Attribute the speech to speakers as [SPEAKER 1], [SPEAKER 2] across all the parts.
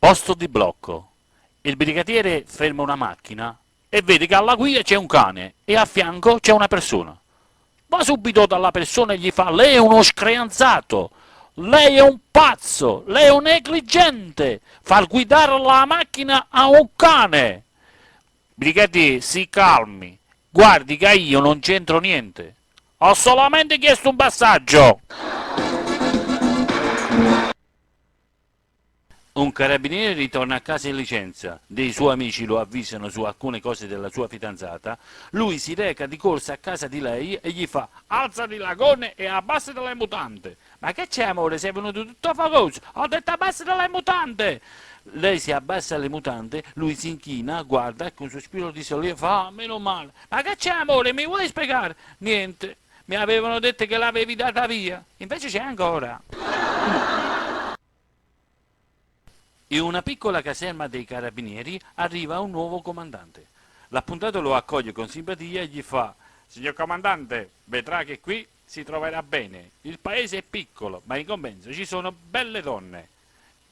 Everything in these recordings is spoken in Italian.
[SPEAKER 1] Posto di blocco. Il brigadiere ferma una macchina e vede che alla guida c'è un cane e a fianco c'è una persona. Va subito dalla persona e gli fa: lei è uno screanzato, lei è un pazzo, lei è un negligente, far guidare la macchina a un cane. Brigadiere, si calmi, guardi che io non c'entro niente, ho solamente chiesto un passaggio. Un carabiniere ritorna a casa in licenza, dei suoi amici lo avvisano su alcune cose della sua fidanzata, lui si reca di corsa a casa di lei e gli fa: alzati il lagone e abbassati le mutande. Ma che c'è, amore, sei venuto tutto fagoso? Ho detto abbassati le mutande. Lei si abbassa le mutande, lui si inchina, guarda e con un sospiro di sollievo fa: ah, meno male. Ma che c'è, amore, mi vuoi spiegare? Niente, mi avevano detto che l'avevi data via, invece c'è ancora. In una piccola caserma dei carabinieri arriva un nuovo comandante. L'appuntato lo accoglie con simpatia e gli fa: signor comandante, vedrà che qui si troverà bene. Il paese è piccolo, ma in compenso ci sono belle donne.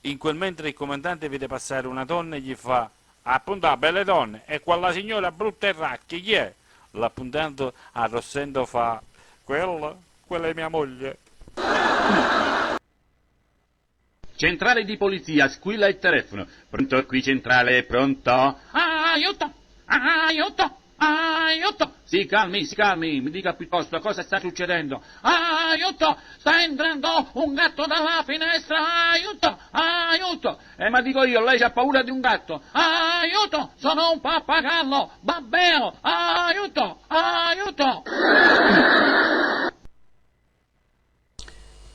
[SPEAKER 1] In quel mentre il comandante vede passare una donna e gli fa: appuntato, belle donne, e quella signora brutta e racchia, chi è? L'appuntato arrossendo fa: quella è mia moglie.
[SPEAKER 2] Centrale di polizia, squilla il telefono. Pronto qui centrale, pronto? Aiuto! Aiuto! Aiuto! Si calmi, mi dica piuttosto cosa sta succedendo. Aiuto! Sta entrando un gatto dalla finestra! Aiuto! Aiuto! Ma dico io, lei c'ha paura di un gatto? Aiuto! Sono un pappagallo! Babbeo! Aiuto! Aiuto!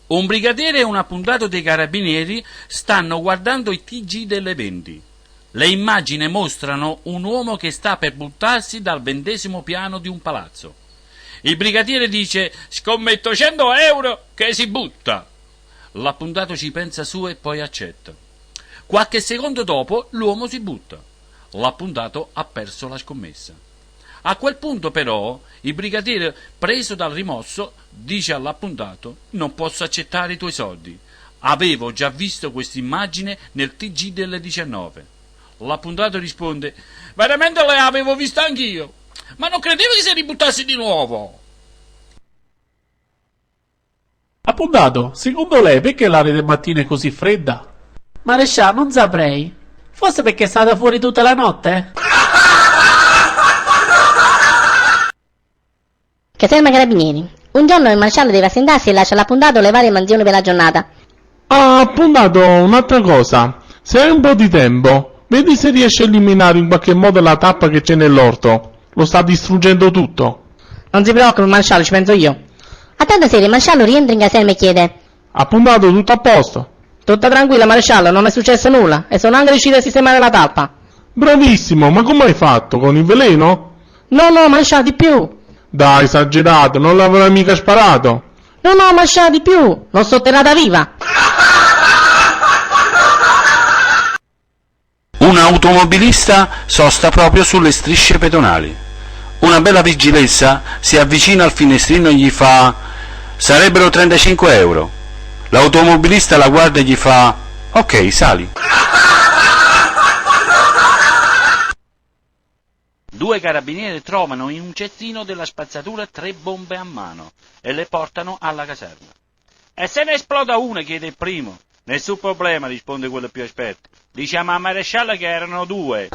[SPEAKER 1] Un brigadiere e un appuntato dei carabinieri stanno guardando i TG delle 20. Le immagini mostrano un uomo che sta per buttarsi dal 20° piano di un palazzo. Il brigadiere dice: scommetto 100 euro che si butta. L'appuntato ci pensa su e poi accetta. Qualche secondo dopo l'uomo si butta. L'appuntato ha perso la scommessa. A quel punto però il brigadiere, preso dal rimosso, dice all'appuntato: non posso accettare i tuoi soldi, avevo già visto questa immagine nel TG delle 19. L'appuntato risponde: veramente le avevo vista anch'io, ma non credevo che si ributtassi di nuovo.
[SPEAKER 3] Appuntato, secondo lei perché l'aria del mattino è così fredda?
[SPEAKER 4] Maresciallo, non saprei. Forse perché è stata fuori tutta la notte?
[SPEAKER 5] Caserma Carabinieri. Un giorno il maresciallo deve assentarsi e lascia all'appuntato le varie mansioni per la giornata.
[SPEAKER 6] Ah, appuntato, un'altra cosa. Se hai un po' di tempo, vedi se riesci a eliminare in qualche modo la tappa che c'è nell'orto. Lo sta distruggendo tutto.
[SPEAKER 5] Non si preoccupi, maresciallo, ci penso io. A tanta serie il maresciallo rientra in caserma e chiede:
[SPEAKER 6] Appuntato, tutto a posto.
[SPEAKER 5] tutta tranquilla, maresciallo, non è successo nulla e sono anche riuscito a sistemare la tappa.
[SPEAKER 6] Bravissimo, ma come hai fatto? Con il veleno?
[SPEAKER 5] No, maresciallo, di più.
[SPEAKER 6] Dai, esagerato, non l'aveva mica sparato.
[SPEAKER 5] No, maresciallo, di più. L'ho sotterrata viva.
[SPEAKER 1] Un automobilista sosta proprio sulle strisce pedonali. Una bella vigilessa si avvicina al finestrino e gli fa: sarebbero 35 euro. L'automobilista la guarda e gli fa: ok, sali. Due carabinieri trovano in un cestino della spazzatura 3 bombe a mano e le portano alla caserma. E se ne esploda una, chiede il primo. Nessun problema, risponde quello più esperto. Diciamo a maresciallo che erano 2.